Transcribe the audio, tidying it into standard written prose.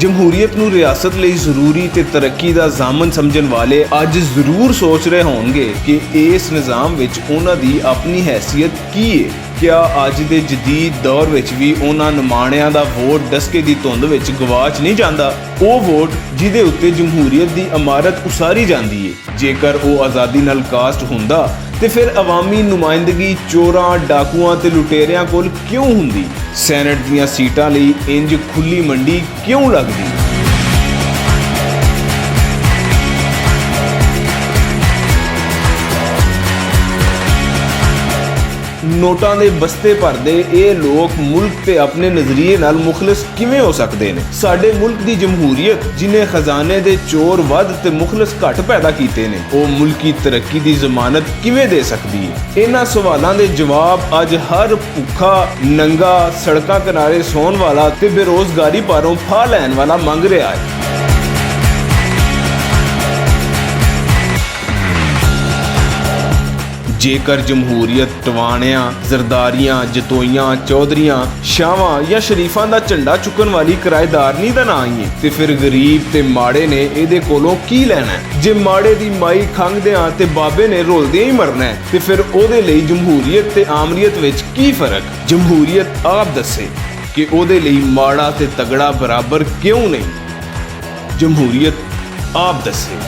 जमहूरीयत नूं रियासत लई जरूरी ते तरक्की दा ज़ामन समझण वाले अज जरूर सोच रहे होणगे कि इस निज़ाम विच उन्हां दी अपनी हैसियत की है। क्या अज दे जदीद दौर विच भी उन्हां निमाणिਆਂ दा वोट डस्के दी धुंद विच गवाच नहीं जांदा? ਉਹ वोट जिहदे उत्ते जमहूरीयत दी इमारत उसारी जांदी है। जेकर ਉਹ आज़ादी नाल कास्ट हुंदा ਤੇ ਫਿਰ अवामी नुमाइंदगी चोरां डाकुआं ते लुटेरिਆਂ कोल क्यों हुंदी? सैनेट ਦੀਆਂ सीटां ਲਈ इंज खुली मंडी क्यों लगदी? नोटां दे बस्ते भरदे ਇਹ ਲੋਕ मुल्क ते अपने नज़रिए नाल मुखलिस किवें हो सकदे ने? साडे मुल्क दी जमहूरीयत जिन्हें खजाने दे चोर वध ते मुखलिस घट पैदा कीते ने, ਉਹ मुल्की तरक्की दी जमानत किवें दे सकदी है? इन्हां सवालां दे जवाब अज हर भुखा नंगा सड़कां किनारे सौण वाला ते बेरोजगारी पारों फाह लैण वाला मंग रहा है। जेकर जमहूरीयत टवाणियां, जरदारियां, जतोइयां, चौधरियां, शावां या शरीफां दा झंडा चुकन वाली किराएदारनी दा ना ही है ते फिर गरीब ते माड़े ने इहदे कोलों की लैना है? जे माड़े दी माई खंघदियां ते बाबे ने रोलदियां ही मरना है ते फिर ओहदे लई जमहूरीयत ते आमरीयत विच की फर्क? जमहूरीयत आप दस्से कि ओहदे लई माड़ा ते तगड़ा बराबर क्यों नहीं? जमहूरीयत आप दस्से।